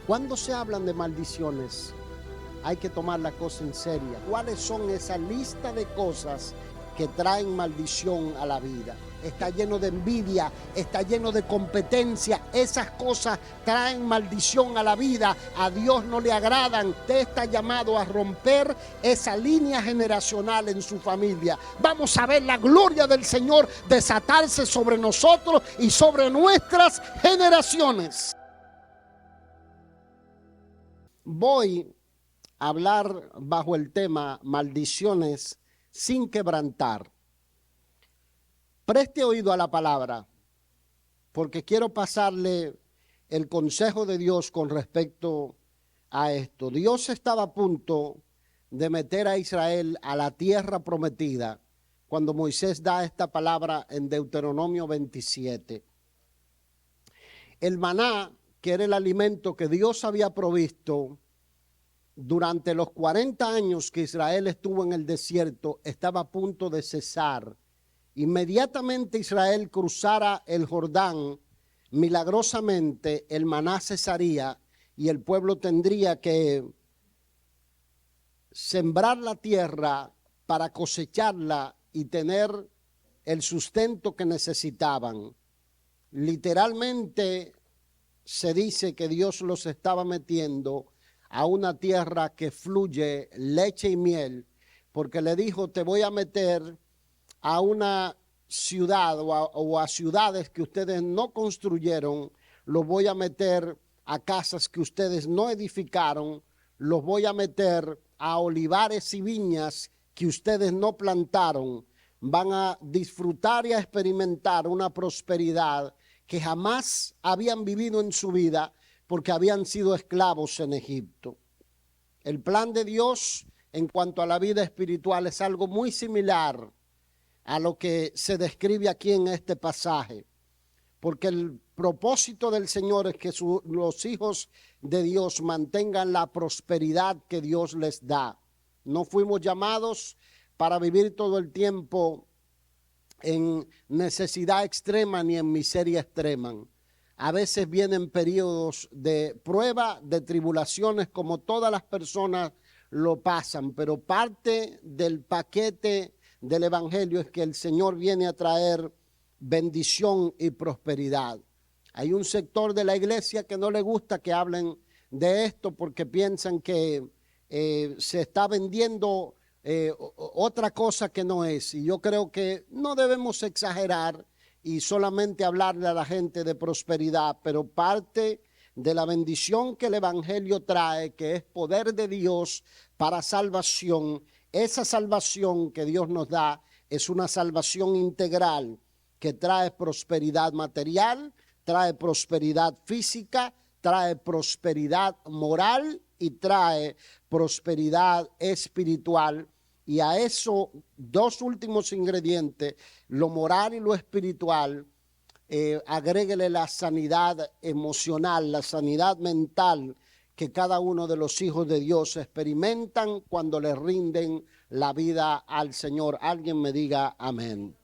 Cuando se hablan de maldiciones, hay que tomar la cosa en serio. ¿Cuáles son esa lista de cosas que traen maldición a la vida? Está lleno de envidia, está lleno de competencia. Esas cosas traen maldición a la vida. A Dios no le agradan. Usted está llamado a romper esa línea generacional en su familia. Vamos a ver la gloria del Señor desatarse sobre nosotros y sobre nuestras generaciones. Voy a hablar bajo el tema maldiciones sin quebrantar. Preste oído a la palabra, porque quiero pasarle el consejo de Dios con respecto a esto. Dios estaba a punto de meter a Israel a la tierra prometida cuando Moisés da esta palabra en Deuteronomio 27. El maná, que era el alimento que Dios había provisto durante los 40 años que Israel estuvo en el desierto, estaba a punto de cesar. Inmediatamente Israel cruzara el Jordán, milagrosamente el maná cesaría y el pueblo tendría que sembrar la tierra para cosecharla y tener el sustento que necesitaban. Literalmente se dice que Dios los estaba metiendo a una tierra que fluye leche y miel, porque le dijo, te voy a meter a una ciudad o a ciudades que ustedes no construyeron, los voy a meter a casas que ustedes no edificaron, los voy a meter a olivares y viñas que ustedes no plantaron. Van a disfrutar y a experimentar una prosperidad que jamás habían vivido en su vida porque habían sido esclavos en Egipto. El plan de Dios en cuanto a la vida espiritual es algo muy similar a lo que se describe aquí en este pasaje, porque el propósito del Señor es que los hijos de Dios mantengan la prosperidad que Dios les da. No fuimos llamados para vivir todo el tiempo en necesidad extrema ni en miseria extrema. A veces vienen periodos de prueba, de tribulaciones, como todas las personas lo pasan, pero parte del paquete del evangelio es que el Señor viene a traer bendición y prosperidad. Hay un sector de la iglesia que no le gusta que hablen de esto porque piensan que se está vendiendo otra cosa que no es. Y yo creo que no debemos exagerar y solamente hablarle a la gente de prosperidad, pero parte de la bendición que el evangelio trae, que es poder de Dios para salvación. Esa salvación que Dios nos da es una salvación integral que trae prosperidad material, trae prosperidad física, trae prosperidad moral y trae prosperidad espiritual. Y a esos dos últimos ingredientes, lo moral y lo espiritual, agréguele la sanidad emocional, la sanidad mental que cada uno de los hijos de Dios experimentan cuando le rinden la vida al Señor. Alguien me diga amén.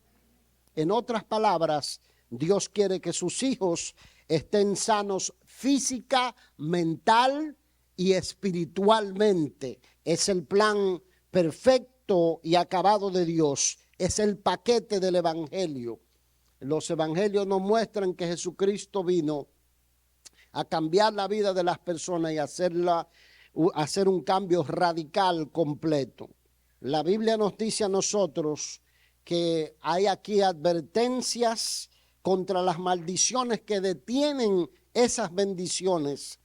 En otras palabras, Dios quiere que sus hijos estén sanos física, mental y espiritualmente. Es el plan perfecto y acabado de Dios. Es el paquete del evangelio. Los evangelios nos muestran que Jesucristo vino a cambiar la vida de las personas y hacer un cambio radical completo. La Biblia nos dice a nosotros que hay aquí advertencias contra las maldiciones que detienen esas bendiciones,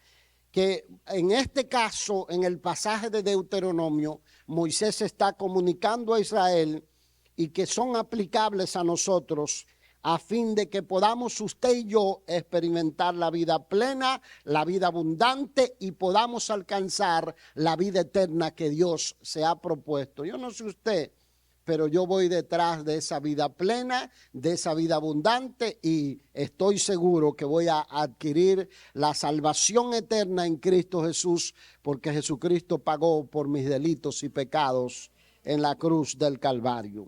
que en este caso, en el pasaje de Deuteronomio, Moisés está comunicando a Israel y que son aplicables a nosotros a fin de que podamos usted y yo experimentar la vida plena, la vida abundante y podamos alcanzar la vida eterna que Dios se ha propuesto. Yo no sé usted, pero yo voy detrás de esa vida plena, de esa vida abundante y estoy seguro que voy a adquirir la salvación eterna en Cristo Jesús, porque Jesucristo pagó por mis delitos y pecados en la cruz del Calvario.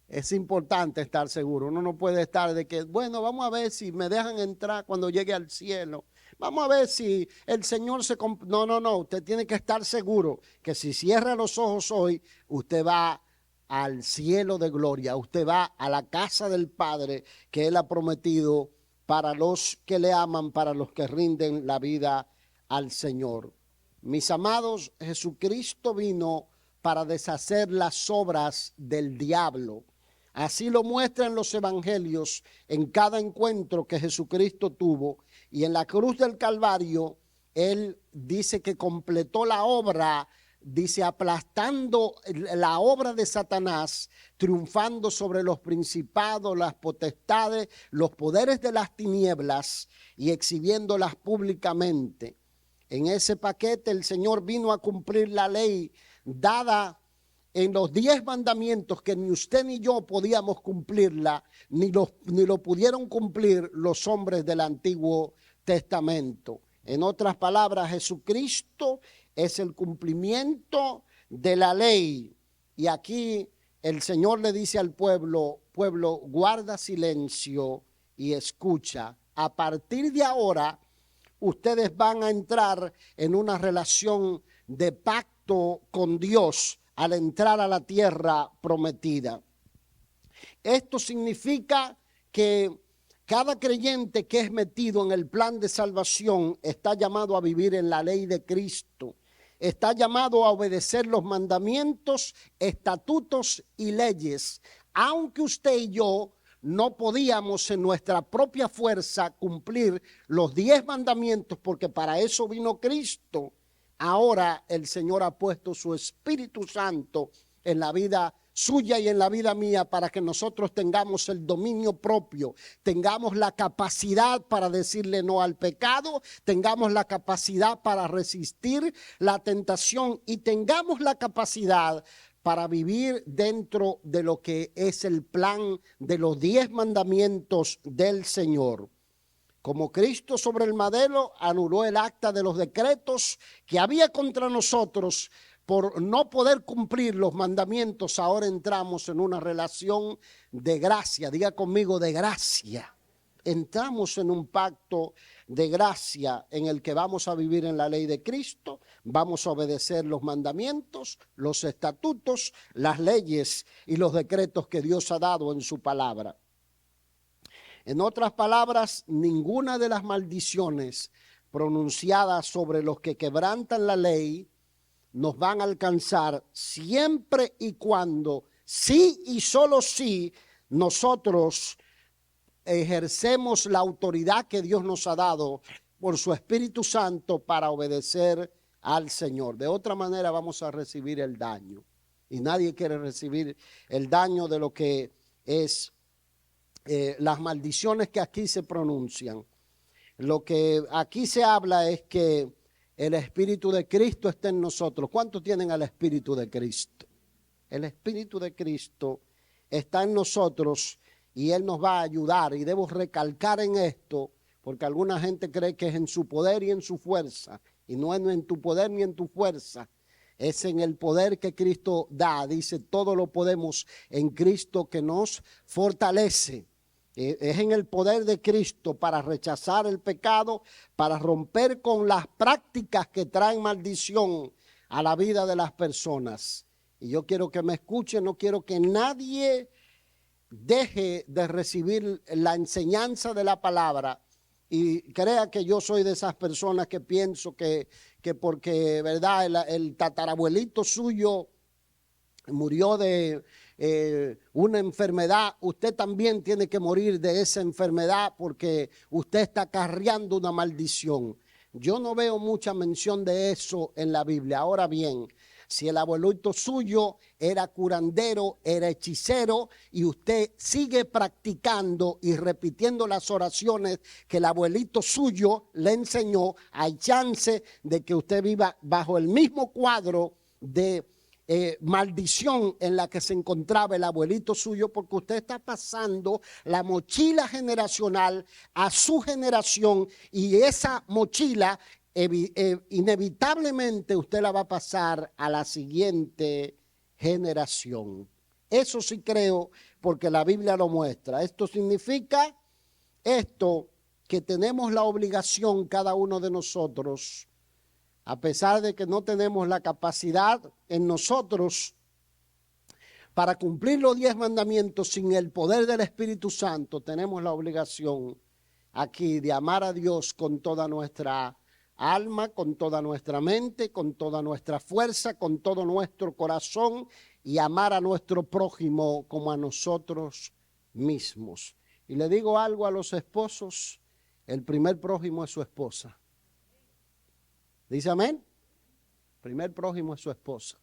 Es importante estar seguro. Uno no puede estar de que, bueno, vamos a ver si me dejan entrar cuando llegue al cielo. Vamos a ver si el Señor se... No, usted tiene que estar seguro que si cierra los ojos hoy, usted va al cielo de gloria, usted va a la casa del Padre que Él ha prometido para los que le aman, para los que rinden la vida al Señor. Mis amados, Jesucristo vino para deshacer las obras del diablo. Así lo muestran los evangelios en cada encuentro que Jesucristo tuvo. Y en la cruz del Calvario, Él dice que completó la obra, dice, aplastando la obra de Satanás, triunfando sobre los principados, las potestades, los poderes de las tinieblas y exhibiéndolas públicamente. En ese paquete el Señor vino a cumplir la ley dada en los 10 mandamientos, que ni usted ni yo podíamos cumplirla, ni lo pudieron cumplir los hombres del Antiguo Testamento. En otras palabras, Jesucristo es el cumplimiento de la ley. Y aquí el Señor le dice al pueblo, guarda silencio y escucha. A partir de ahora, ustedes van a entrar en una relación de pacto con Dios al entrar a la tierra prometida. Esto significa que cada creyente que es metido en el plan de salvación está llamado a vivir en la ley de Cristo. Está llamado a obedecer los mandamientos, estatutos y leyes. Aunque usted y yo no podíamos en nuestra propia fuerza cumplir los 10 mandamientos, porque para eso vino Cristo. Ahora el Señor ha puesto su Espíritu Santo en la vida suya y en la vida mía para que nosotros tengamos el dominio propio, tengamos la capacidad para decirle no al pecado, tengamos la capacidad para resistir la tentación y tengamos la capacidad para vivir dentro de lo que es el plan de los 10 mandamientos del Señor. Como Cristo sobre el madero anuló el acta de los decretos que había contra nosotros por no poder cumplir los mandamientos, ahora entramos en una relación de gracia. Diga conmigo, de gracia. Entramos en un pacto de gracia en el que vamos a vivir en la ley de Cristo, vamos a obedecer los mandamientos, los estatutos, las leyes y los decretos que Dios ha dado en su palabra. En otras palabras, ninguna de las maldiciones pronunciadas sobre los que quebrantan la ley nos van a alcanzar siempre y cuando, sí y solo sí, nosotros ejercemos la autoridad que Dios nos ha dado por su Espíritu Santo para obedecer al Señor. De otra manera vamos a recibir el daño. Y nadie quiere recibir el daño de lo que es las maldiciones que aquí se pronuncian. Lo que aquí se habla es que el Espíritu de Cristo está en nosotros. ¿Cuántos tienen al Espíritu de Cristo? El Espíritu de Cristo está en nosotros y Él nos va a ayudar. Y debo recalcar en esto, porque alguna gente cree que es en su poder y en su fuerza. Y no es en tu poder ni en tu fuerza. Es en el poder que Cristo da. Dice, todo lo podemos en Cristo que nos fortalece. Es en el poder de Cristo para rechazar el pecado, para romper con las prácticas que traen maldición a la vida de las personas. Y yo quiero que me escuchen, no quiero que nadie deje de recibir la enseñanza de la palabra y crea que yo soy de esas personas que pienso que porque, ¿verdad? El tatarabuelito suyo murió de una enfermedad, usted también tiene que morir de esa enfermedad porque usted está acarreando una maldición. Yo no veo mucha mención de eso en la Biblia. Ahora bien, si el abuelito suyo era curandero, era hechicero y usted sigue practicando y repitiendo las oraciones que el abuelito suyo le enseñó, hay chance de que usted viva bajo el mismo cuadro de maldición en la que se encontraba el abuelito suyo, porque usted está pasando la mochila generacional a su generación y esa mochila inevitablemente usted la va a pasar a la siguiente generación. Eso sí creo, porque la Biblia lo muestra. Esto significa, esto que tenemos la obligación cada uno de nosotros, a pesar de que no tenemos la capacidad en nosotros para cumplir los 10 mandamientos sin el poder del Espíritu Santo, tenemos la obligación aquí de amar a Dios con toda nuestra alma, con toda nuestra mente, con toda nuestra fuerza, con todo nuestro corazón y amar a nuestro prójimo como a nosotros mismos. Y le digo algo a los esposos, el primer prójimo es su esposa. ¿Dice amén? El primer prójimo es su esposa.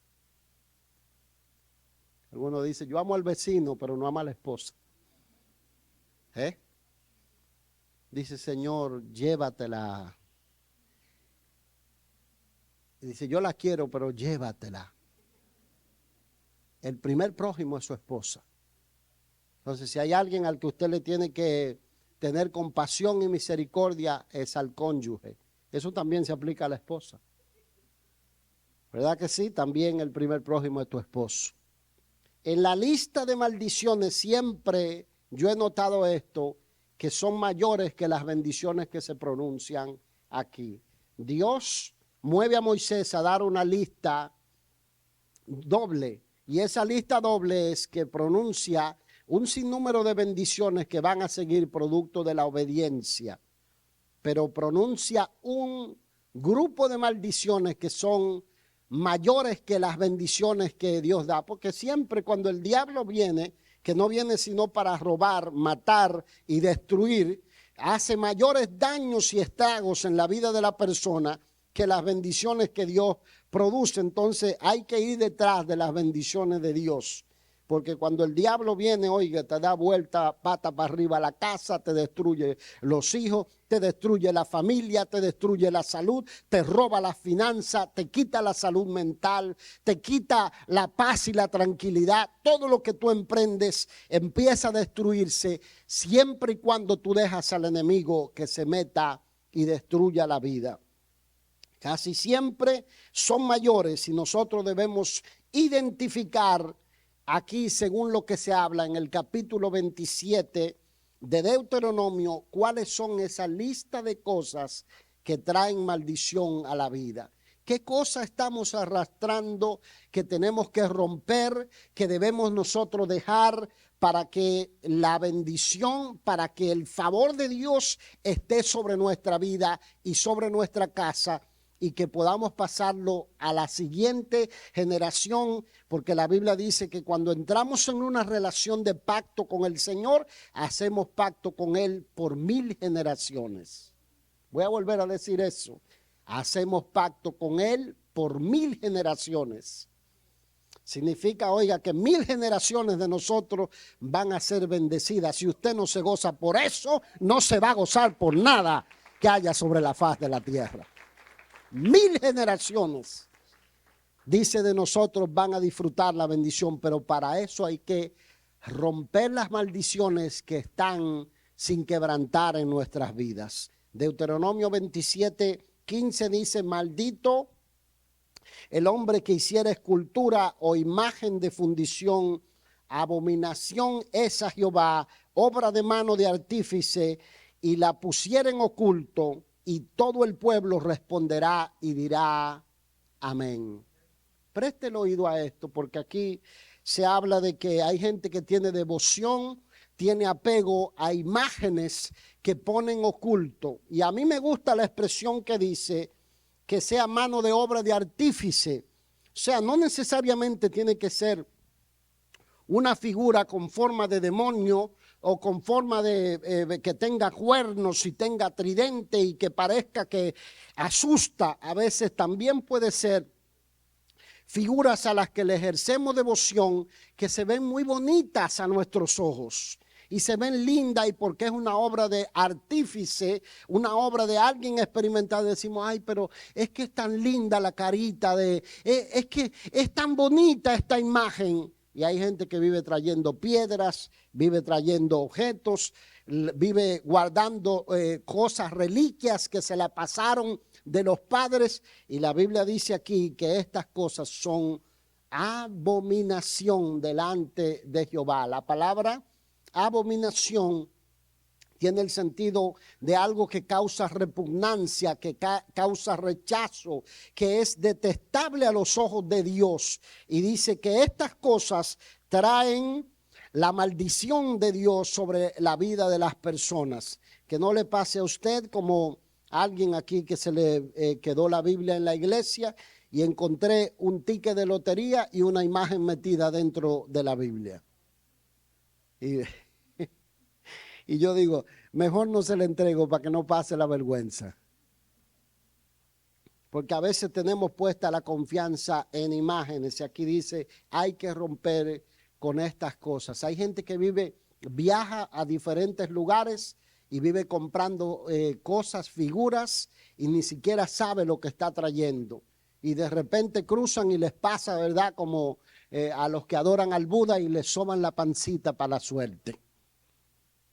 Alguno dice, yo amo al vecino, pero no amo a la esposa. Dice, Señor, llévatela. Y dice, yo la quiero, pero llévatela. El primer prójimo es su esposa. Entonces, si hay alguien al que usted le tiene que tener compasión y misericordia, es al cónyuge. Eso también se aplica a la esposa. ¿Verdad que sí? También el primer prójimo es tu esposo. En la lista de maldiciones siempre yo he notado esto, que son mayores que las bendiciones que se pronuncian aquí. Dios mueve a Moisés a dar una lista doble, y esa lista doble es que pronuncia un sinnúmero de bendiciones que van a seguir producto de la obediencia, pero pronuncia un grupo de maldiciones que son mayores que las bendiciones que Dios da, porque siempre cuando el diablo viene, que no viene sino para robar, matar y destruir, hace mayores daños y estragos en la vida de la persona que las bendiciones que Dios produce. Entonces hay que ir detrás de las bendiciones de Dios, porque cuando el diablo viene, oiga, te da vuelta pata para arriba la casa, te destruye los hijos, te destruye la familia, te destruye la salud, te roba la finanza, te quita la salud mental, te quita la paz y la tranquilidad. Todo lo que tú emprendes empieza a destruirse siempre y cuando tú dejas al enemigo que se meta y destruya la vida. Casi siempre son mayores y nosotros debemos identificar aquí, según lo que se habla en el capítulo 27 de Deuteronomio, cuáles son esa lista de cosas que traen maldición a la vida. ¿Qué cosas estamos arrastrando que tenemos que romper, que debemos nosotros dejar para que la bendición, para que el favor de Dios esté sobre nuestra vida y sobre nuestra casa, y que podamos pasarlo a la siguiente generación? Porque la Biblia dice que cuando entramos en una relación de pacto con el Señor, hacemos pacto con Él por 1000 generaciones. Voy a volver a decir eso. Hacemos pacto con Él por 1000 generaciones. Significa, oiga, que 1000 generaciones de nosotros van a ser bendecidas. Si usted no se goza por eso, no se va a gozar por nada que haya sobre la faz de la tierra. 1000 generaciones, dice, de nosotros van a disfrutar la bendición, pero para eso hay que romper las maldiciones que están sin quebrantar en nuestras vidas. Deuteronomio 27:15 dice, maldito el hombre que hiciera escultura o imagen de fundición, abominación es a Jehová, obra de mano de artífice, y la pusiera en oculto. Y todo el pueblo responderá y dirá amén. Preste el oído a esto, porque aquí se habla de que hay gente que tiene devoción, tiene apego a imágenes que ponen oculto. Y a mí me gusta la expresión que dice que sea mano de obra de artífice. O sea, no necesariamente tiene que ser una figura con forma de demonio o con forma de que tenga cuernos y tenga tridente y que parezca que asusta. A veces también puede ser figuras a las que le ejercemos devoción, que se ven muy bonitas a nuestros ojos y se ven lindas, y porque es una obra de artífice, una obra de alguien experimentado, decimos, ay, pero es que es tan linda la carita, es que es tan bonita esta imagen. Y hay gente que vive trayendo piedras, vive trayendo objetos, vive guardando cosas, reliquias que se la pasaron de los padres. Y la Biblia dice aquí que estas cosas son abominación delante de Jehová. La palabra abominación tiene el sentido de algo que causa repugnancia, que causa rechazo, que es detestable a los ojos de Dios. Y dice que estas cosas traen la maldición de Dios sobre la vida de las personas. Que no le pase a usted como a alguien aquí que se le quedó la Biblia en la iglesia y encontré un ticket de lotería y una imagen metida dentro de la Biblia. Y yo digo, mejor no se le entrego para que no pase la vergüenza. Porque a veces tenemos puesta la confianza en imágenes. Y aquí dice, hay que romper con estas cosas. Hay gente que viaja a diferentes lugares y vive comprando cosas, figuras, y ni siquiera sabe lo que está trayendo. Y de repente cruzan y les pasa, ¿verdad? Como a los que adoran al Buda y les soban la pancita para la suerte.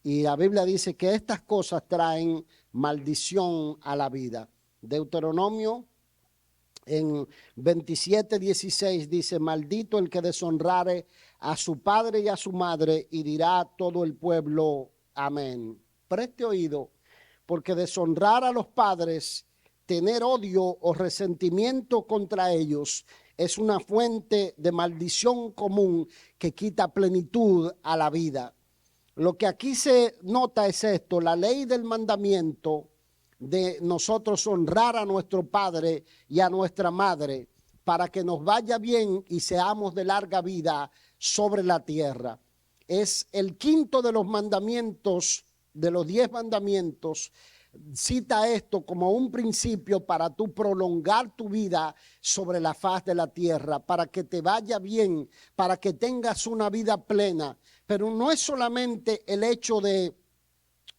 Y la Biblia dice que estas cosas traen maldición a la vida. Deuteronomio en 27:16 dice, maldito el que deshonrare a su padre y a su madre, y dirá todo el pueblo, amén. Preste oído, porque deshonrar a los padres, tener odio o resentimiento contra ellos, es una fuente de maldición común que quita plenitud a la vida. Lo que aquí se nota es esto, la ley del mandamiento de nosotros honrar a nuestro padre y a nuestra madre para que nos vaya bien y seamos de larga vida sobre la tierra. Es el quinto de los mandamientos, de los 10 mandamientos, cita esto como un principio para tú prolongar tu vida sobre la faz de la tierra, para que te vaya bien, para que tengas una vida plena. Pero no es solamente el hecho de,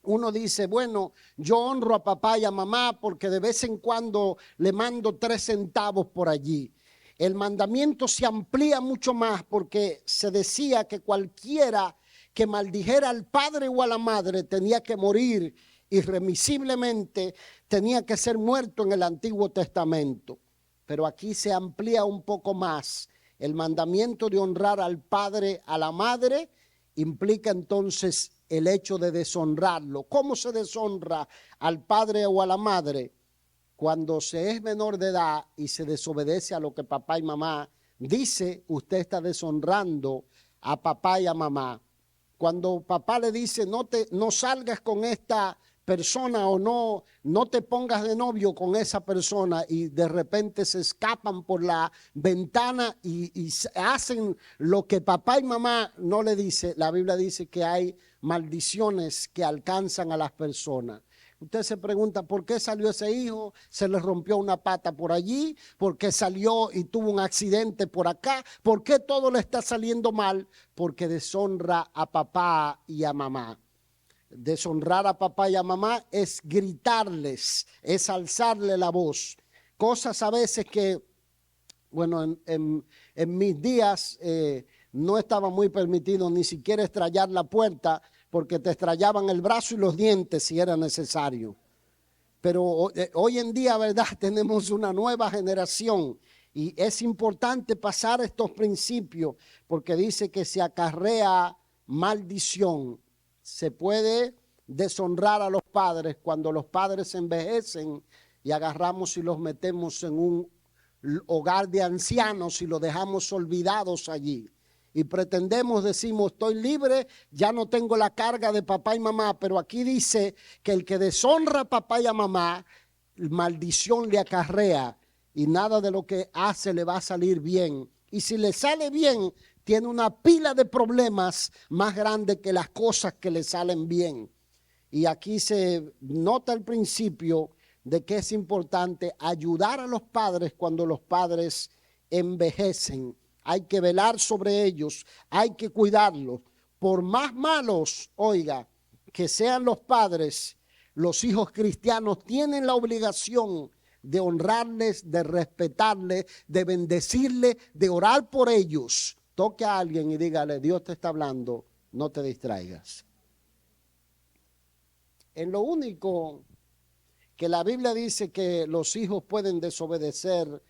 uno dice, bueno, yo honro a papá y a mamá porque de vez en cuando le mando 3 centavos por allí. El mandamiento se amplía mucho más porque se decía que cualquiera que maldijera al padre o a la madre tenía que morir irremisiblemente, tenía que ser muerto en el Antiguo Testamento. Pero aquí se amplía un poco más. El mandamiento de honrar al padre, a la madre, implica entonces el hecho de deshonrarlo. ¿Cómo se deshonra al padre o a la madre? Cuando se es menor de edad y se desobedece a lo que papá y mamá dice, usted está deshonrando a papá y a mamá. Cuando papá le dice no salgas con esta persona o no te pongas de novio con esa persona, y de repente se escapan por la ventana y hacen lo que papá y mamá no le dice, la Biblia dice que hay maldiciones que alcanzan a las personas. Usted se pregunta, ¿por qué salió ese hijo? ¿Se le rompió una pata por allí? ¿Por qué salió y tuvo un accidente por acá? ¿Por qué todo le está saliendo mal? Porque deshonra a papá y a mamá. Deshonrar a papá y a mamá es gritarles, es alzarle la voz. Cosas a veces que, bueno, en mis días no estaba muy permitido ni siquiera estrellar la puerta, porque te estrellaban el brazo y los dientes si era necesario. Pero hoy en día, ¿verdad? Tenemos una nueva generación y es importante pasar estos principios porque dice que se acarrea maldición. Se puede deshonrar a los padres cuando los padres envejecen y agarramos y los metemos en un hogar de ancianos y los dejamos olvidados allí. Y pretendemos, decimos, estoy libre, ya no tengo la carga de papá y mamá, pero aquí dice que el que deshonra a papá y a mamá, maldición le acarrea y nada de lo que hace le va a salir bien. Y si le sale bien, tiene una pila de problemas más grandes que las cosas que le salen bien. Y aquí se nota el principio de que es importante ayudar a los padres cuando los padres envejecen. Hay que velar sobre ellos, hay que cuidarlos. Por más malos, oiga, que sean los padres, los hijos cristianos tienen la obligación de honrarles, de respetarles, de bendecirles, de orar por ellos. Toque a alguien y dígale, Dios te está hablando, no te distraigas. En lo único que la Biblia dice que los hijos pueden desobedecer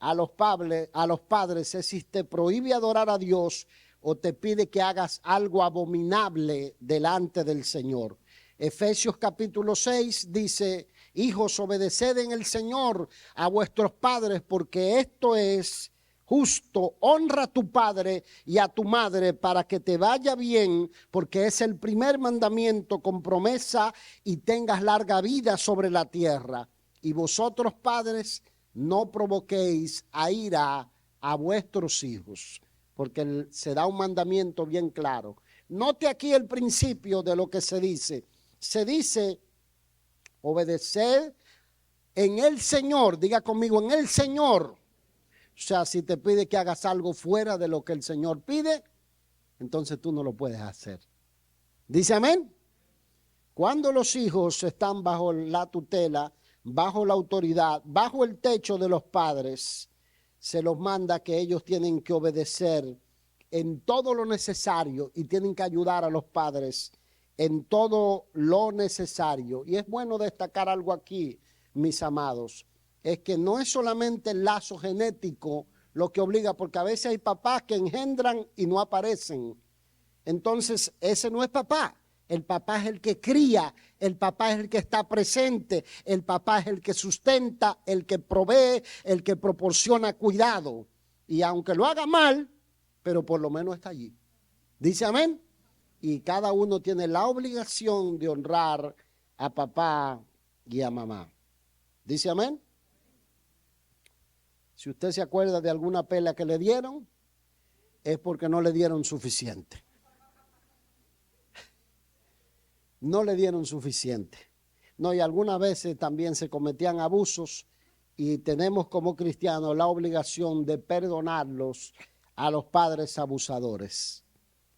a los padres es si te prohíbe adorar a Dios o te pide que hagas algo abominable delante del Señor. Efesios capítulo 6 dice: hijos, obedeced en el Señor a vuestros padres, porque esto es justo. Honra a tu padre y a tu madre para que te vaya bien, porque es el primer mandamiento con promesa y tengas larga vida sobre la tierra. Y vosotros, padres, no provoquéis a ira a vuestros hijos, porque se da un mandamiento bien claro. Note aquí el principio de lo que se dice. Se dice: obedecer en el Señor. Diga conmigo, en el Señor. O sea, si te pide que hagas algo fuera de lo que el Señor pide, entonces tú no lo puedes hacer. ¿Dice amén? Cuando los hijos están bajo la tutela, bajo la autoridad, bajo el techo de los padres, se los manda que ellos tienen que obedecer en todo lo necesario y tienen que ayudar a los padres en todo lo necesario. Y es bueno destacar algo aquí, mis amados, es que no es solamente el lazo genético lo que obliga, porque a veces hay papás que engendran y no aparecen. Entonces, ese no es papá. El papá es el que cría, el papá es el que está presente, el papá es el que sustenta, el que provee, el que proporciona cuidado. Y aunque lo haga mal, pero por lo menos está allí. ¿Dice amén? Y cada uno tiene la obligación de honrar a papá y a mamá. ¿Dice amén? Si usted se acuerda de alguna pela que le dieron, es porque no le dieron suficiente. No le dieron suficiente. No, y algunas veces también se cometían abusos y tenemos como cristianos la obligación de perdonarlos a los padres abusadores.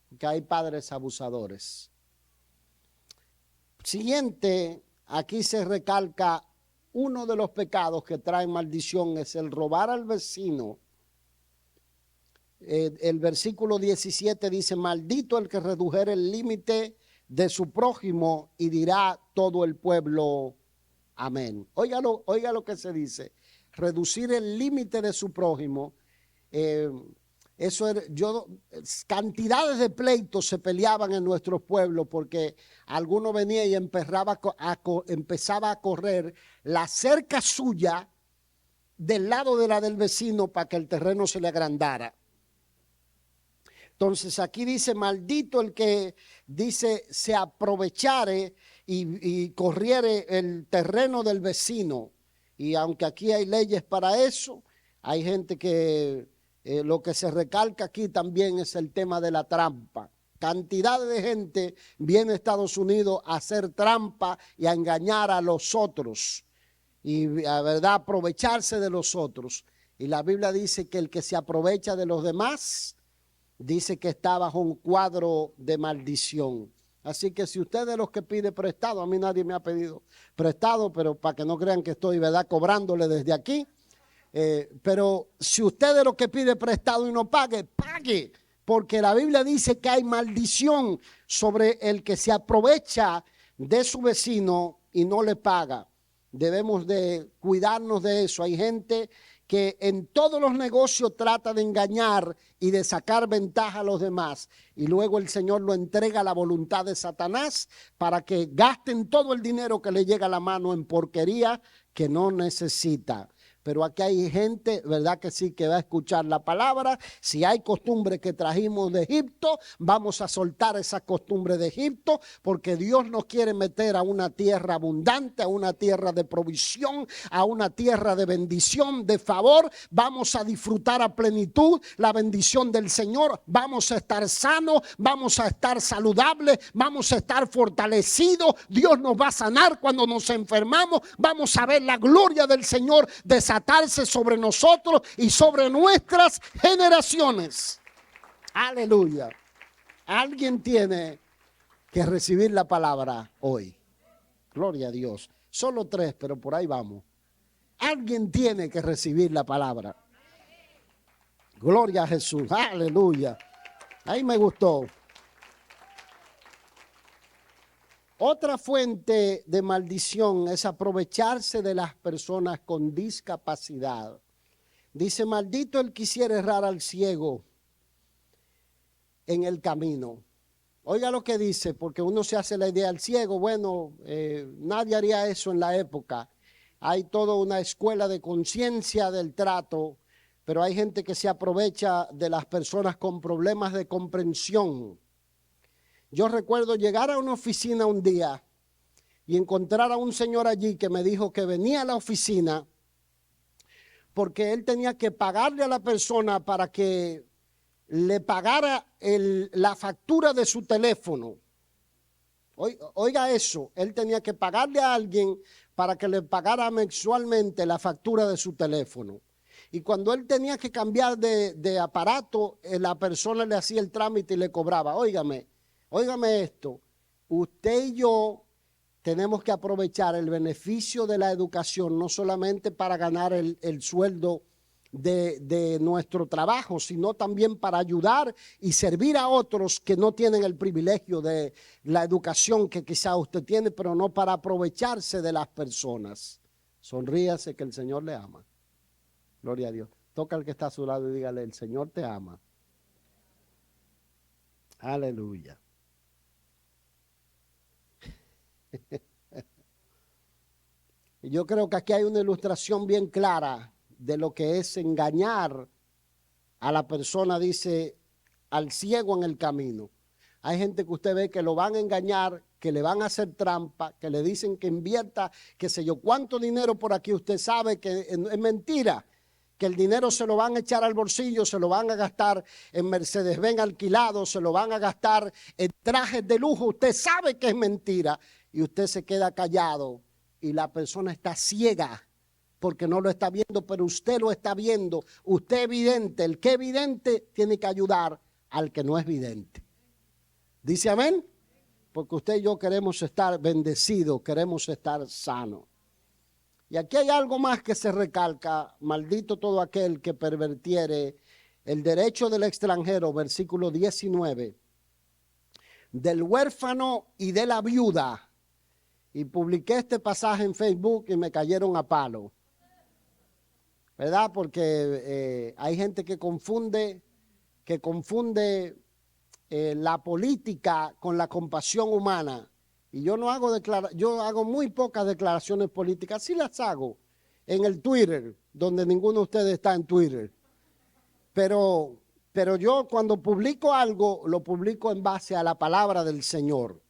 Porque hay padres abusadores. Siguiente, aquí se recalca uno de los pecados que traen maldición, es el robar al vecino. El versículo 17 dice: maldito el que redujere el límite de su prójimo, y dirá todo el pueblo amén. Oiga lo que se dice: reducir el límite de su prójimo. Eso era, cantidades de pleitos se peleaban en nuestros pueblos porque alguno venía y empezaba a correr la cerca suya del lado de la del vecino para que el terreno se le agrandara. Entonces aquí dice: maldito el que, dice, se aprovechare y corriere el terreno del vecino. Y aunque aquí hay leyes para eso, hay gente que lo que se recalca aquí también es el tema de la trampa. Cantidad de gente viene a Estados Unidos a hacer trampa y a engañar a los otros y a verdad aprovecharse de los otros. Y la Biblia dice que el que se aprovecha de los demás, dice que está bajo un cuadro de maldición. Así que si usted es de los que pide prestado, a mí nadie me ha pedido prestado, pero para que no crean que estoy, ¿verdad?, cobrándole desde aquí. Pero si usted es de los que pide prestado y no pague, pague. Porque la Biblia dice que hay maldición sobre el que se aprovecha de su vecino y no le paga. Debemos de cuidarnos de eso. Hay gente que en todos los negocios trata de engañar y de sacar ventaja a los demás. Y luego el Señor lo entrega a la voluntad de Satanás para que gasten todo el dinero que le llega a la mano en porquería que no necesita. Pero aquí hay gente, ¿verdad que sí?, que va a escuchar la palabra. Si hay costumbre que trajimos de Egipto, vamos a soltar esa costumbre de Egipto, porque Dios nos quiere meter a una tierra abundante, a una tierra de provisión, a una tierra de bendición, de favor. Vamos a disfrutar a plenitud la bendición del Señor. Vamos a estar sanos, vamos a estar saludables, vamos a estar fortalecidos. Dios nos va a sanar cuando nos enfermamos. Vamos a ver la gloria del Señor desatarse sobre nosotros y sobre nuestras generaciones. Aleluya. Alguien tiene que recibir la palabra hoy. Gloria a Dios. Solo 3, pero por ahí vamos. Alguien tiene que recibir la palabra. Gloria a Jesús. Aleluya. Ahí me gustó. Otra fuente de maldición es aprovecharse de las personas con discapacidad. Dice: maldito el que quisiera errar al ciego en el camino. Oiga lo que dice, porque uno se hace la idea al ciego. Bueno, nadie haría eso en la época. Hay toda una escuela de conciencia del trato, pero hay gente que se aprovecha de las personas con problemas de comprensión. Yo recuerdo llegar a una oficina un día y encontrar a un señor allí que me dijo que venía a la oficina porque él tenía que pagarle a la persona para que le pagara la factura de su teléfono. Oiga eso, él tenía que pagarle a alguien para que le pagara mensualmente la factura de su teléfono. Y cuando él tenía que cambiar de aparato, la persona le hacía el trámite y le cobraba. Óigame esto, usted y yo tenemos que aprovechar el beneficio de la educación, no solamente para ganar el sueldo de nuestro trabajo, sino también para ayudar y servir a otros que no tienen el privilegio de la educación que quizá usted tiene, pero no para aprovecharse de las personas. Sonríase que el Señor le ama. Gloria a Dios. Toca al que está a su lado y dígale, el Señor te ama. Aleluya. Yo creo que aquí hay una ilustración bien clara de lo que es engañar a la persona, dice, al ciego en el camino. Hay gente que usted ve que lo van a engañar, que le van a hacer trampa, que le dicen que invierta, qué sé yo, cuánto dinero por aquí. Usted sabe que es mentira, que el dinero se lo van a echar al bolsillo, se lo van a gastar en Mercedes-Benz alquilado, se lo van a gastar en trajes de lujo. Usted sabe que es mentira y usted se queda callado y la persona está ciega porque no lo está viendo, pero usted lo está viendo. Usted es vidente. El que es vidente tiene que ayudar al que no es vidente. ¿Dice amén? Porque usted y yo queremos estar bendecidos, queremos estar sanos. Y aquí hay algo más que se recalca: maldito todo aquel que pervertiere el derecho del extranjero, versículo 19, del huérfano y de la viuda. Y publiqué este pasaje en Facebook y me cayeron a palo, ¿verdad? Porque hay gente que confunde la política con la compasión humana. Y yo no hago yo hago muy pocas declaraciones políticas. Sí las hago en el Twitter, donde ninguno de ustedes está en Twitter. Pero yo cuando publico algo, lo publico en base a la palabra del Señor.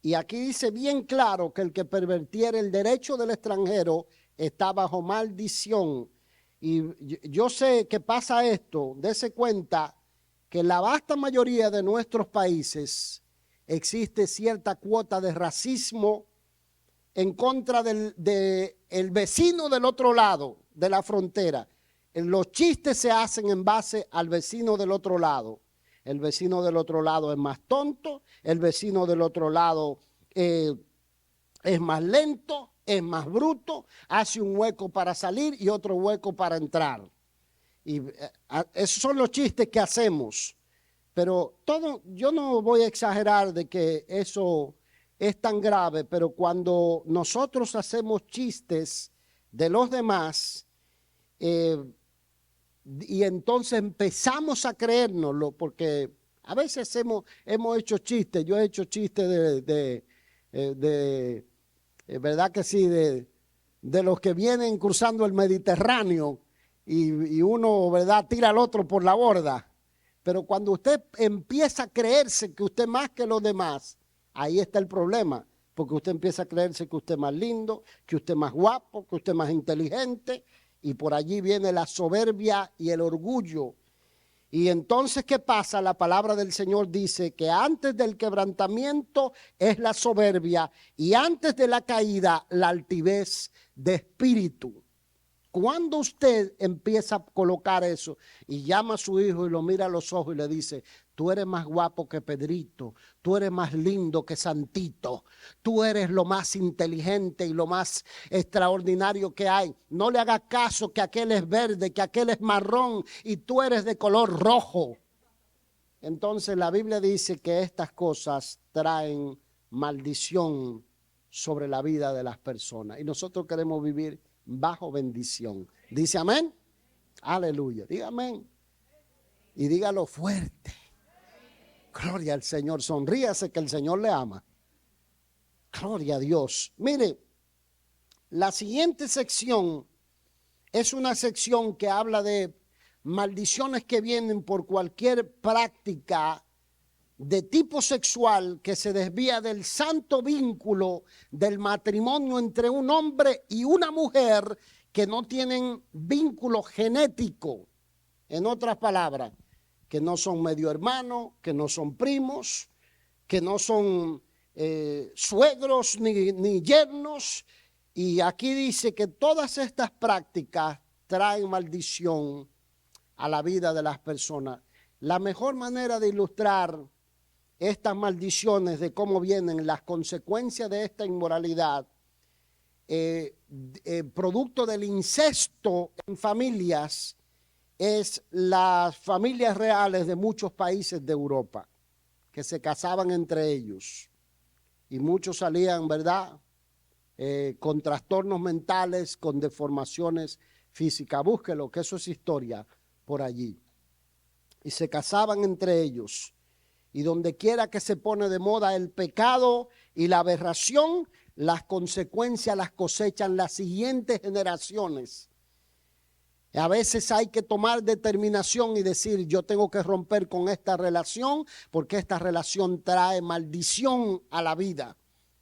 Y aquí dice bien claro que el que pervertiere el derecho del extranjero está bajo maldición. Y yo sé que pasa esto, dése cuenta que en la vasta mayoría de nuestros países existe cierta cuota de racismo en contra del vecino del otro lado de la frontera. Los chistes se hacen en base al vecino del otro lado. El vecino del otro lado es más tonto, el vecino del otro lado es más lento, es más bruto, hace un hueco para salir y otro hueco para entrar. Y esos son los chistes que hacemos. Pero yo no voy a exagerar de que eso es tan grave, pero cuando nosotros hacemos chistes de los demás, y entonces empezamos a creérnoslo, porque a veces hemos hecho chistes. Yo he hecho chistes ¿verdad que sí? De los que vienen cruzando el Mediterráneo y uno, ¿verdad?, tira al otro por la borda. Pero cuando usted empieza a creerse que usted más que los demás, ahí está el problema. Porque usted empieza a creerse que usted es más lindo, que usted es más guapo, que usted es más inteligente. Y por allí viene la soberbia y el orgullo. Y entonces, ¿qué pasa? La palabra del Señor dice que antes del quebrantamiento es la soberbia y antes de la caída la altivez de espíritu. Cuando usted empieza a colocar eso y llama a su hijo y lo mira a los ojos y le dice: tú eres más guapo que Pedrito, tú eres más lindo que Santito, tú eres lo más inteligente y lo más extraordinario que hay. No le hagas caso que aquel es verde, que aquel es marrón y tú eres de color rojo. Entonces la Biblia dice que estas cosas traen maldición sobre la vida de las personas. Y nosotros queremos vivir bajo bendición. ¿Dice amén? Aleluya. Diga amén. Y dígalo fuerte. Gloria al Señor, sonríase que el Señor le ama. Gloria a Dios. Mire, la siguiente sección es una sección que habla de maldiciones que vienen por cualquier práctica de tipo sexual que se desvía del santo vínculo del matrimonio entre un hombre y una mujer que no tienen vínculo genético. En otras palabras, que no son medio hermanos, que no son primos, que no son suegros ni yernos. Y aquí dice que todas estas prácticas traen maldición a la vida de las personas. La mejor manera de ilustrar estas maldiciones, de cómo vienen las consecuencias de esta inmoralidad, producto del incesto en familias, es las familias reales de muchos países de Europa, que se casaban entre ellos. Y muchos salían, ¿verdad?, con trastornos mentales, con deformaciones físicas. Búsquelo, que eso es historia por allí. Y se casaban entre ellos. Y donde quiera que se pone de moda el pecado y la aberración, las consecuencias las cosechan las siguientes generaciones. A veces hay que tomar determinación y decir, yo tengo que romper con esta relación porque esta relación trae maldición a la vida.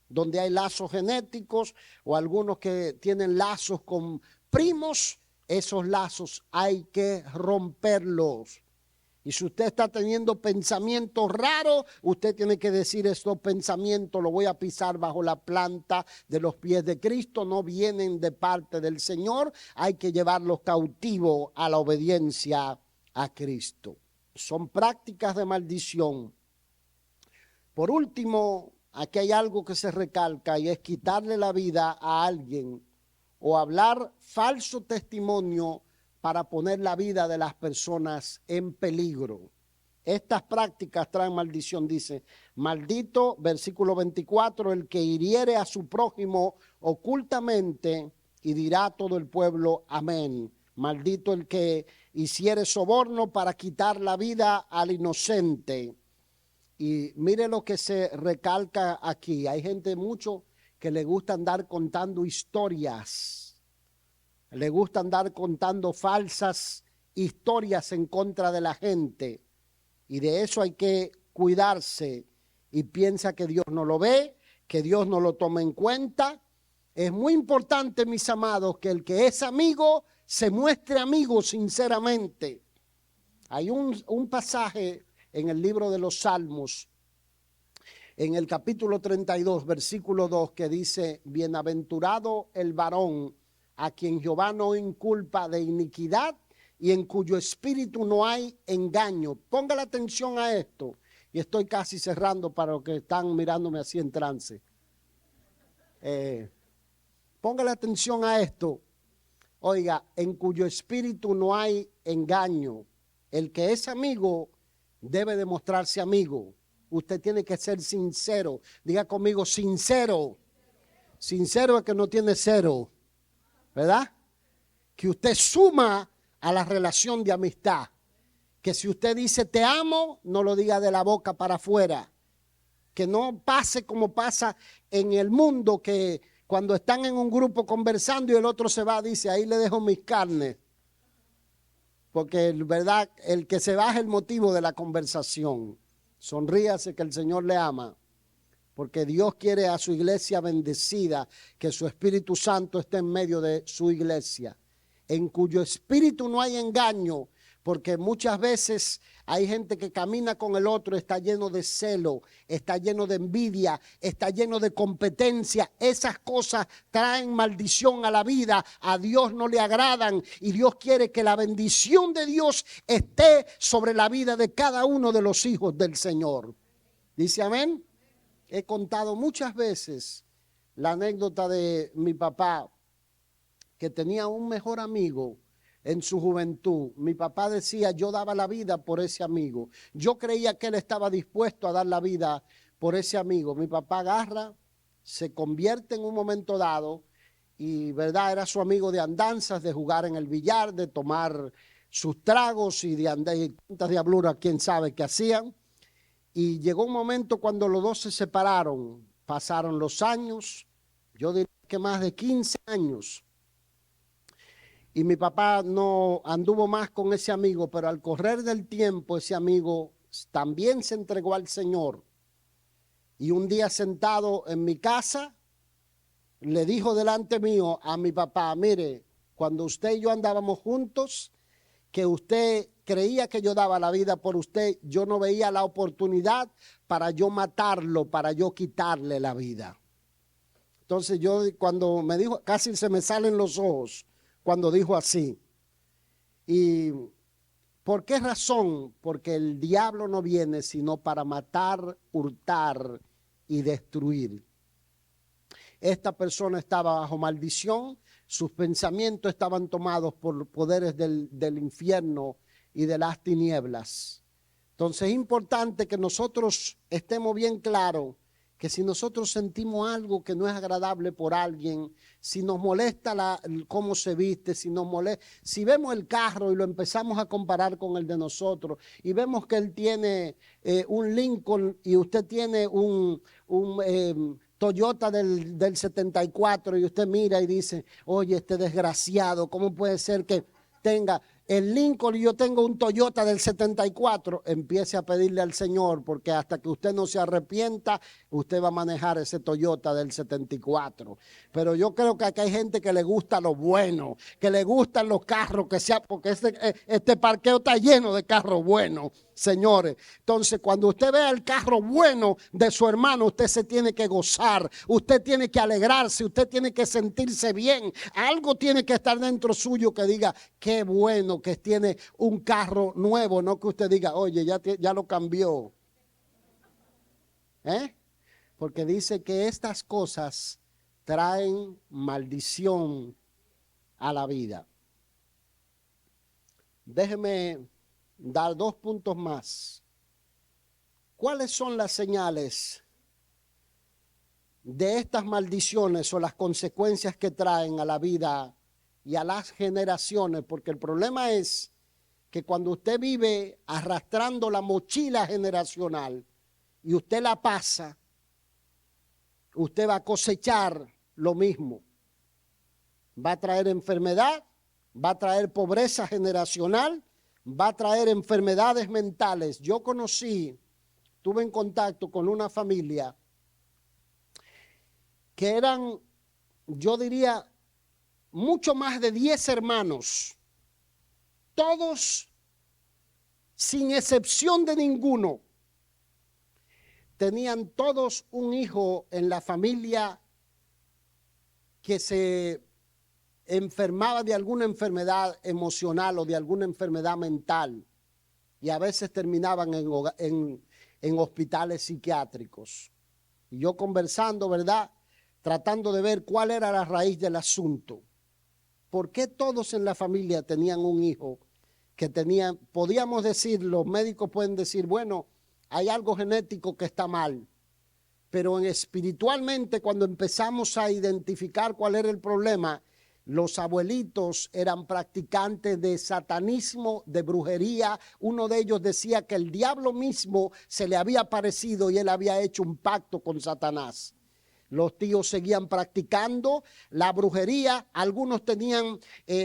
Donde hay lazos genéticos o algunos que tienen lazos con primos, esos lazos hay que romperlos. Y si usted está teniendo pensamientos raros, usted tiene que decir, estos pensamientos los voy a pisar bajo la planta de los pies de Cristo, no vienen de parte del Señor, hay que llevarlos cautivos a la obediencia a Cristo. Son prácticas de maldición. Por último, aquí hay algo que se recalca y es quitarle la vida a alguien o hablar falso testimonio para poner la vida de las personas en peligro. Estas prácticas traen maldición, dice, maldito, versículo 24, el que hiriere a su prójimo ocultamente, y dirá todo el pueblo, amén. Maldito el que hiciere soborno para quitar la vida al inocente. Y mire lo que se recalca aquí. Hay gente mucho que le gusta andar contando historias. Le gusta andar contando falsas historias en contra de la gente. Y de eso hay que cuidarse. Y piensa que Dios no lo ve, que Dios no lo toma en cuenta. Es muy importante, mis amados, que el que es amigo se muestre amigo sinceramente. Hay un pasaje en el libro de los Salmos, en el capítulo 32, versículo 2, que dice, bienaventurado el varón a quien Jehová no inculpa de iniquidad y en cuyo espíritu no hay engaño. Ponga la atención a esto. Y estoy casi cerrando para los que están mirándome así en trance. Ponga la atención a esto. Oiga, en cuyo espíritu no hay engaño. El que es amigo debe demostrarse amigo. Usted tiene que ser sincero. Diga conmigo, sincero. Sincero es que no tiene cero. ¿Verdad? Que usted suma a la relación de amistad. Que si usted dice te amo, no lo diga de la boca para afuera. Que no pase como pasa en el mundo, que cuando están en un grupo conversando y el otro se va, dice, ahí le dejo mis carnes. Porque, ¿verdad? El que se va es el motivo de la conversación. Sonríase que el Señor le ama. Porque Dios quiere a su iglesia bendecida, que su Espíritu Santo esté en medio de su iglesia, en cuyo espíritu no hay engaño, porque muchas veces hay gente que camina con el otro, está lleno de celo, está lleno de envidia, está lleno de competencia. Esas cosas traen maldición a la vida, a Dios no le agradan y Dios quiere que la bendición de Dios esté sobre la vida de cada uno de los hijos del Señor. ¿Dice amén? He contado muchas veces la anécdota de mi papá, que tenía un mejor amigo en su juventud. Mi papá decía, yo daba la vida por ese amigo. Yo creía que él estaba dispuesto a dar la vida por ese amigo. Mi papá agarra, se convierte en un momento dado y, ¿verdad? Era su amigo de andanzas, de jugar en el billar, de tomar sus tragos y de andar y tantas diabluras, quién sabe qué hacían. Y llegó un momento cuando los dos se separaron. Pasaron los años, yo diría que más de 15 años. Y mi papá no anduvo más con ese amigo, pero al correr del tiempo ese amigo también se entregó al Señor. Y un día sentado en mi casa, le dijo delante mío a mi papá, mire, cuando usted y yo andábamos juntos, que usted creía que yo daba la vida por usted, yo no veía la oportunidad para yo matarlo, para yo quitarle la vida. Entonces yo cuando me dijo, casi se me salen los ojos cuando dijo así. ¿Y por qué razón? Porque el diablo no viene sino para matar, hurtar y destruir. Esta persona estaba bajo maldición, sus pensamientos estaban tomados por poderes del infierno y de las tinieblas. Entonces es importante que nosotros estemos bien claros que si nosotros sentimos algo que no es agradable por alguien, si nos molesta cómo se viste, si vemos el carro y lo empezamos a comparar con el de nosotros y vemos que él tiene un Lincoln y usted tiene un Toyota del 74 y usted mira y dice, oye, este desgraciado, ¿cómo puede ser que tenga el Lincoln y yo tengo un Toyota del 74? Empiece a pedirle al Señor, porque hasta que usted no se arrepienta, usted va a manejar ese Toyota del 74. Pero yo creo que aquí hay gente que le gusta lo bueno, que le gustan los carros, que sea, porque este parqueo está lleno de carros buenos, señores. Entonces, cuando usted vea el carro bueno de su hermano, usted se tiene que gozar, usted tiene que alegrarse, usted tiene que sentirse bien. Algo tiene que estar dentro suyo que diga, qué bueno que tiene un carro nuevo, no que usted diga, oye, ya lo cambió. Porque dice que estas cosas traen maldición a la vida. Déjeme dar 2 puntos más. ¿Cuáles son las señales de estas maldiciones o las consecuencias que traen a la vida y a las generaciones? Porque el problema es que cuando usted vive arrastrando la mochila generacional y usted la pasa, usted va a cosechar lo mismo. Va a traer enfermedad, va a traer pobreza generacional, va a traer enfermedades mentales. Yo tuve en contacto con una familia que eran, yo diría, mucho más de 10 hermanos, todos sin excepción de ninguno. Tenían todos un hijo en la familia que se enfermaba de alguna enfermedad emocional o de alguna enfermedad mental y a veces terminaban en hospitales psiquiátricos. Y yo conversando, ¿verdad?, tratando de ver cuál era la raíz del asunto. ¿Por qué todos en la familia tenían un hijo que podíamos decir, los médicos pueden decir, bueno, hay algo genético que está mal, pero espiritualmente cuando empezamos a identificar cuál era el problema, los abuelitos eran practicantes de satanismo, de brujería. Uno de ellos decía que el diablo mismo se le había aparecido y él había hecho un pacto con Satanás. Los tíos seguían practicando la brujería, algunos tenían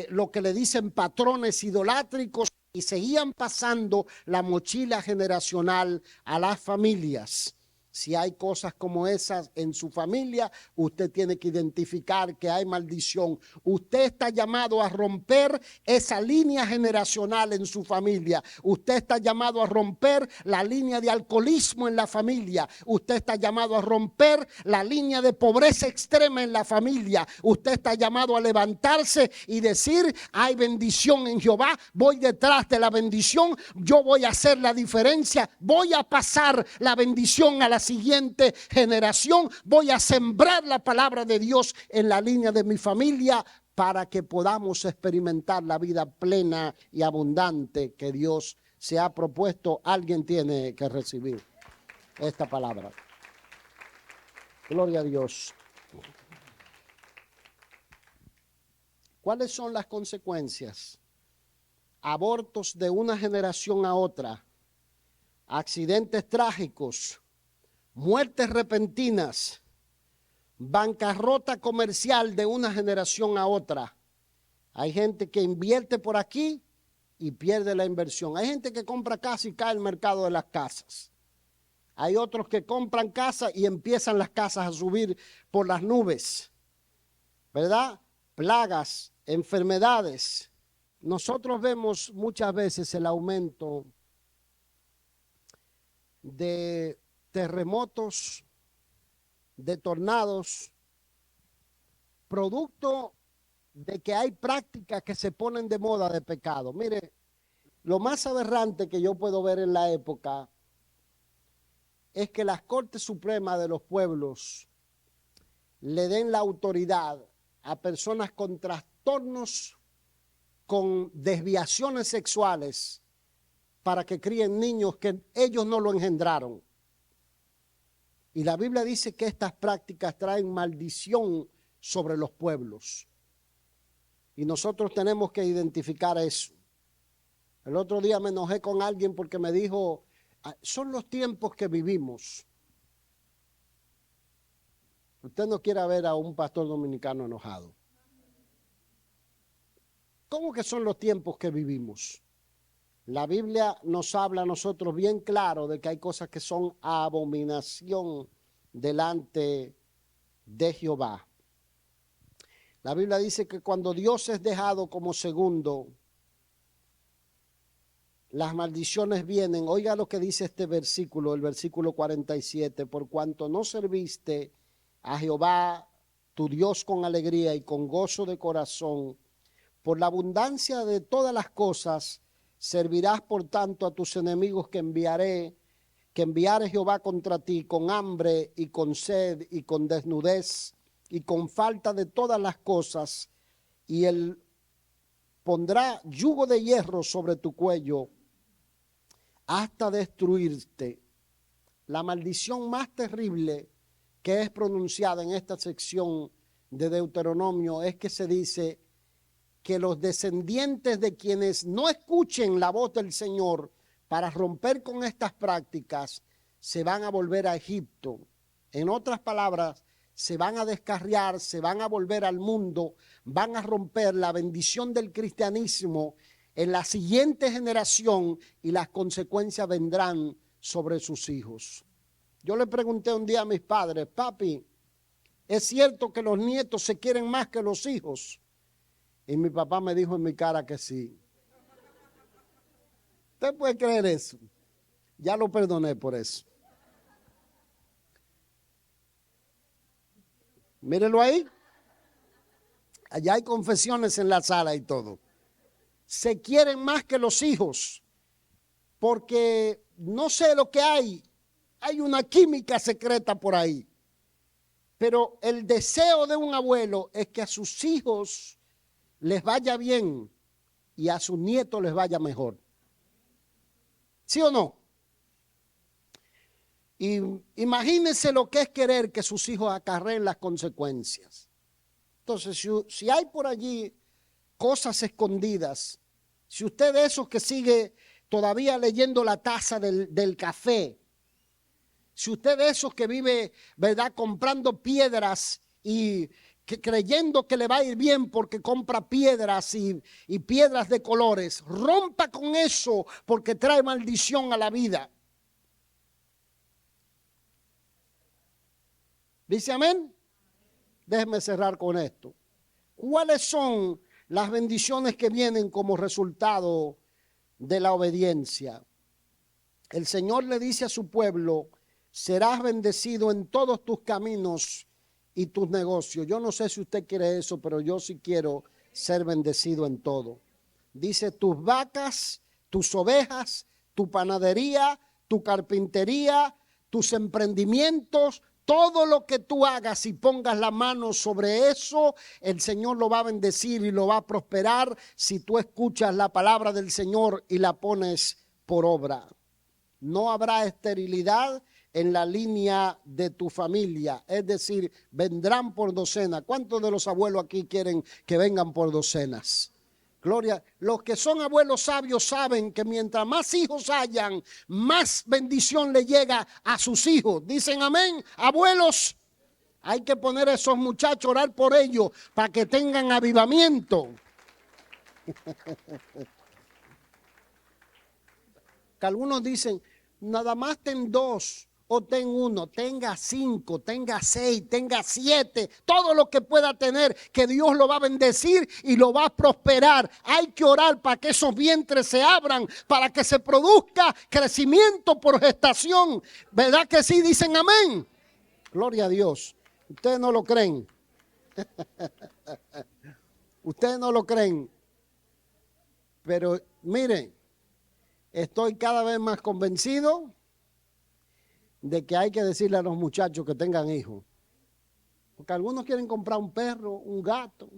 lo que le dicen patrones idolátricos y seguían pasando la mochila generacional a las familias. Si hay cosas como esas en su familia, usted tiene que identificar que hay maldición. Usted está llamado a romper esa línea generacional en su familia. Usted está llamado a romper la línea de alcoholismo en la familia. Usted está llamado a romper la línea de pobreza extrema en la familia. Usted está llamado a levantarse y decir, hay bendición en Jehová, voy detrás de la bendición, yo voy a hacer la diferencia, voy a pasar la bendición a la siguiente generación, voy a sembrar la palabra de Dios en la línea de mi familia para que podamos experimentar la vida plena y abundante que Dios se ha propuesto. Alguien tiene que recibir esta palabra. Gloria a Dios. ¿Cuáles son las consecuencias? Abortos de una generación a otra. accidentes trágicos, muertes repentinas, bancarrota comercial de una generación a otra. Hay gente que invierte por aquí y pierde la inversión. Hay gente que compra casa y cae el mercado de las casas. Hay otros que compran casa y empiezan las casas a subir por las nubes, ¿verdad? Plagas, enfermedades. Nosotros vemos muchas veces el aumento de terremotos, de tornados, producto de que hay prácticas que se ponen de moda de pecado. Mire, lo más aberrante que yo puedo ver en la época es que las Cortes Supremas de los pueblos le den la autoridad a personas con trastornos, con desviaciones sexuales, para que críen niños que ellos no lo engendraron. Y la Biblia dice que estas prácticas traen maldición sobre los pueblos. Y nosotros tenemos que identificar eso. El otro día me enojé con alguien porque me dijo, son los tiempos que vivimos. Usted no quiere ver a un pastor dominicano enojado. ¿Cómo que son los tiempos que vivimos? La Biblia nos habla a nosotros bien claro de que hay cosas que son abominación delante de Jehová. La Biblia dice que cuando Dios es dejado como segundo, las maldiciones vienen. Oiga lo que dice este versículo, el versículo 47. Por cuanto no serviste a Jehová tu Dios con alegría y con gozo de corazón, por la abundancia de todas las cosas, servirás por tanto a tus enemigos que enviare Jehová contra ti con hambre y con sed y con desnudez y con falta de todas las cosas, y él pondrá yugo de hierro sobre tu cuello hasta destruirte. La maldición más terrible que es pronunciada en esta sección de Deuteronomio es que se dice que los descendientes de quienes no escuchen la voz del Señor para romper con estas prácticas se van a volver a Egipto. En otras palabras, se van a descarriar, se van a volver al mundo, van a romper la bendición del cristianismo en la siguiente generación y las consecuencias vendrán sobre sus hijos. Yo le pregunté un día a mis padres, papi, ¿es cierto que los nietos se quieren más que los hijos? Y mi papá me dijo en mi cara que sí. ¿Usted puede creer eso? Ya lo perdoné por eso. Mírelo ahí. Allá hay confesiones en la sala y todo. Se quieren más que los hijos, porque no sé lo que hay. Hay una química secreta por ahí. Pero el deseo de un abuelo es que a sus hijos les vaya bien y a sus nietos les vaya mejor. ¿Sí o no? Y imagínense lo que es querer que sus hijos acarreen las consecuencias. Entonces, si hay por allí cosas escondidas, si usted de esos que sigue todavía leyendo la taza del café, si usted de esos que vive, ¿verdad?, comprando piedras y creyendo que le va a ir bien porque compra piedras y piedras de colores, rompa con eso porque trae maldición a la vida. ¿Dice amén? Déjeme cerrar con esto. ¿Cuáles son las bendiciones que vienen como resultado de la obediencia? El Señor le dice a su pueblo, serás bendecido en todos tus caminos y tus negocios. Yo no sé si usted quiere eso, pero yo sí quiero ser bendecido en todo. Dice, tus vacas, tus ovejas, tu panadería, tu carpintería, tus emprendimientos, todo lo que tú hagas y pongas la mano sobre eso, el Señor lo va a bendecir y lo va a prosperar si tú escuchas la palabra del Señor y la pones por obra. No habrá esterilidad en la línea de tu familia, es decir, vendrán por docena. ¿Cuántos de los abuelos aquí quieren que vengan por docenas? Gloria. Los que son abuelos sabios saben que mientras más hijos hayan, más bendición le llega a sus hijos. Dicen amén, abuelos. Hay que poner a esos muchachos, orar por ellos para que tengan avivamiento. Que algunos dicen, nada más ten 2 o ten 1, tenga 5, tenga 6, tenga 7, todo lo que pueda tener, que Dios lo va a bendecir y lo va a prosperar. Hay que orar para que esos vientres se abran, para que se produzca crecimiento por gestación. ¿Verdad que sí? Dicen amén. Gloria a Dios. Ustedes no lo creen. Ustedes no lo creen. Pero miren, estoy cada vez más convencido de que hay que decirle a los muchachos que tengan hijos. Porque algunos quieren comprar un perro, un gato.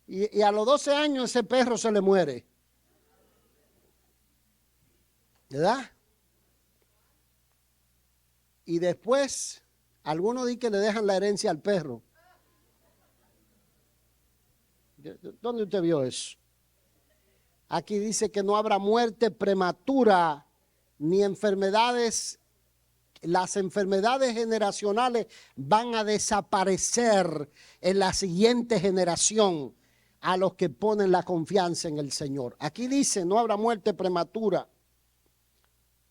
Y a los 12 años ese perro se le muere. ¿Verdad? Y después, algunos dicen que le dejan la herencia al perro. ¿Dónde usted vio eso? Aquí dice que no habrá muerte prematura ni enfermedades. Las enfermedades generacionales van a desaparecer en la siguiente generación a los que ponen la confianza en el Señor. Aquí dice, no habrá muerte prematura.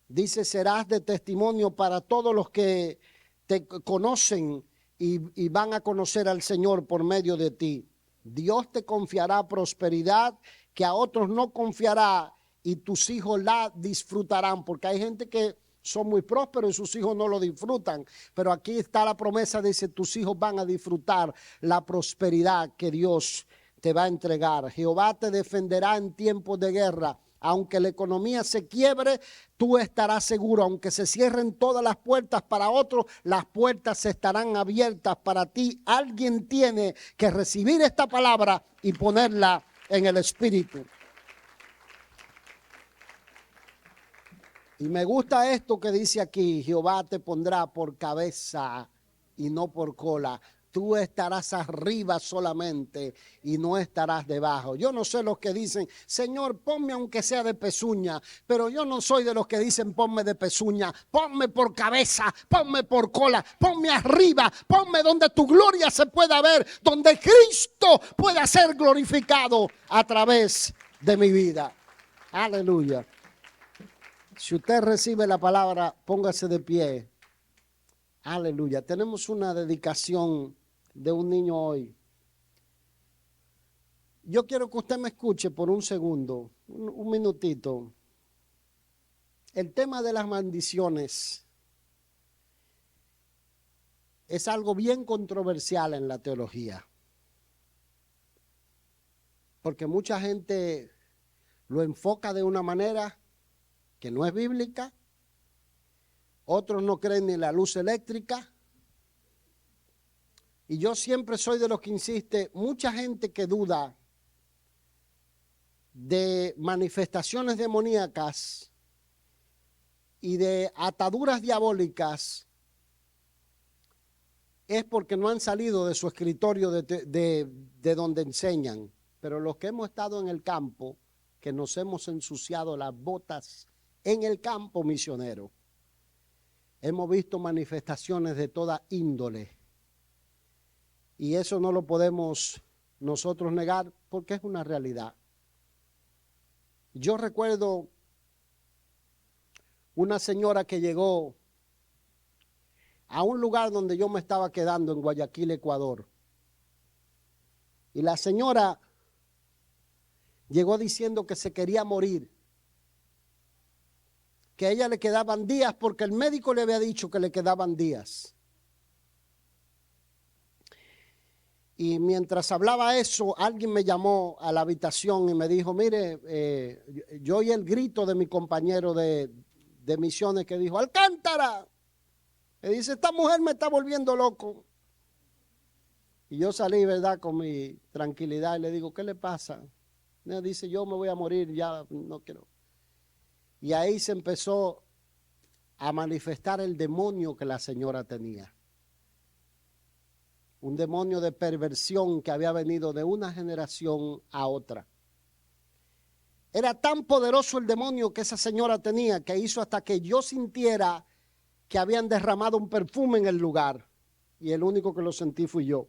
Dice, serás de testimonio para todos los que te conocen y van a conocer al Señor por medio de ti. Dios te confiará prosperidad que a otros no confiará y tus hijos la disfrutarán. Porque hay gente que son muy prósperos y sus hijos no lo disfrutan. Pero aquí está la promesa, dice, tus hijos van a disfrutar la prosperidad que Dios te va a entregar. Jehová te defenderá en tiempos de guerra. Aunque la economía se quiebre, tú estarás seguro. Aunque se cierren todas las puertas para otros, las puertas estarán abiertas para ti. Alguien tiene que recibir esta palabra y ponerla en el espíritu. Y me gusta esto que dice aquí, Jehová te pondrá por cabeza y no por cola. Tú estarás arriba solamente y no estarás debajo. Yo no sé los que dicen, Señor, ponme aunque sea de pezuña, pero yo no soy de los que dicen, ponme de pezuña, ponme por cabeza, ponme por cola, ponme arriba, ponme donde tu gloria se pueda ver, donde Cristo pueda ser glorificado a través de mi vida. Aleluya. Si usted recibe la palabra, póngase de pie. Aleluya. Tenemos una dedicación de un niño hoy. Yo quiero que usted me escuche por un segundo, un minutito. El tema de las maldiciones es algo bien controversial en la teología. Porque mucha gente lo enfoca de una manera que no es bíblica. Otros no creen ni en la luz eléctrica. Y yo siempre soy de los que insiste, mucha gente que duda de manifestaciones demoníacas y de ataduras diabólicas es porque no han salido de su escritorio de donde enseñan. Pero los que hemos estado en el campo, que nos hemos ensuciado las botas en el campo misionero, hemos visto manifestaciones de toda índole. Y eso no lo podemos nosotros negar porque es una realidad. Yo recuerdo una señora que llegó a un lugar donde yo me estaba quedando en Guayaquil, Ecuador. Y la señora llegó diciendo que se quería morir, que a ella le quedaban días porque el médico le había dicho que le quedaban días. Y mientras hablaba eso, alguien me llamó a la habitación y me dijo, mire, yo oí el grito de mi compañero de misiones que dijo, Alcántara. Me dice, esta mujer me está volviendo loco. Y yo salí, ¿verdad?, con mi tranquilidad y le digo, ¿qué le pasa? Me dice, yo me voy a morir, ya no quiero. Y ahí se empezó a manifestar el demonio que la señora tenía. un demonio de perversión que había venido de una generación a otra. Era tan poderoso el demonio que esa señora tenía que hizo hasta que yo sintiera que habían derramado un perfume en el lugar. Y el único que lo sentí fui yo.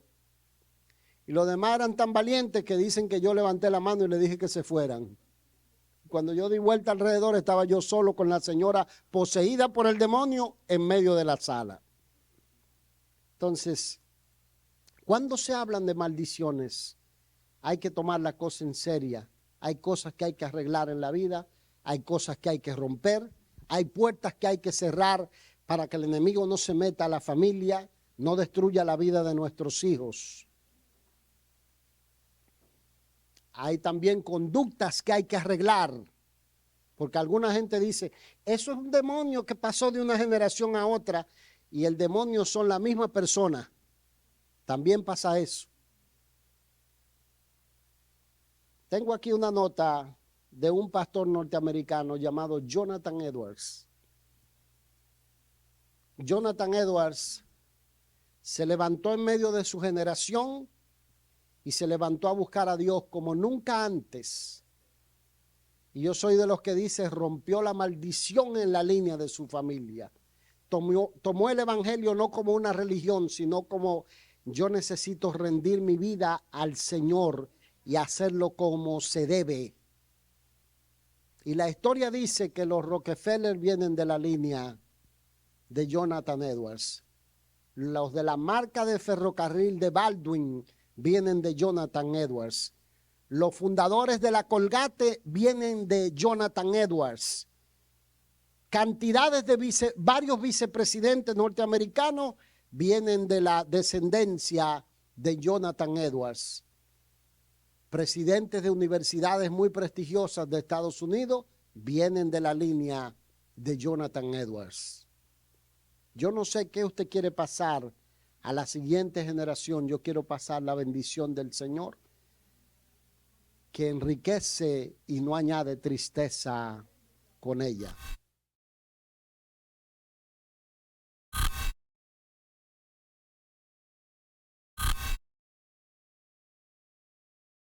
Y los demás eran tan valientes que dicen que yo levanté la mano y le dije que se fueran. Cuando yo di vuelta alrededor estaba yo solo con la señora poseída por el demonio en medio de la sala. Entonces, cuando se hablan de maldiciones, hay que tomar la cosa en serio. Hay cosas que hay que arreglar en la vida, hay cosas que hay que romper, hay puertas que hay que cerrar para que el enemigo no se meta a la familia, no destruya la vida de nuestros hijos. Hay también conductas que hay que arreglar, porque alguna gente dice, eso es un demonio que pasó de una generación a otra, y el demonio son la misma persona. También pasa eso. Tengo aquí una nota de un pastor norteamericano llamado Jonathan Edwards. Jonathan Edwards se levantó en medio de su generación y se levantó a buscar a Dios como nunca antes. Y yo soy de los que dice, rompió la maldición en la línea de su familia. Tomó el evangelio no como una religión, sino como yo necesito rendir mi vida al Señor y hacerlo como se debe. Y la historia dice que los Rockefeller vienen de la línea de Jonathan Edwards. Los de la marca de ferrocarril de Baldwin vienen de Jonathan Edwards. Los fundadores de la Colgate vienen de Jonathan Edwards. Cantidades de varios vicepresidentes norteamericanos vienen de la descendencia de Jonathan Edwards. Presidentes de universidades muy prestigiosas de Estados Unidos vienen de la línea de Jonathan Edwards. Yo no sé qué usted quiere pasar a la siguiente generación. Yo quiero pasar la bendición del Señor, que enriquece y no añade tristeza con ella.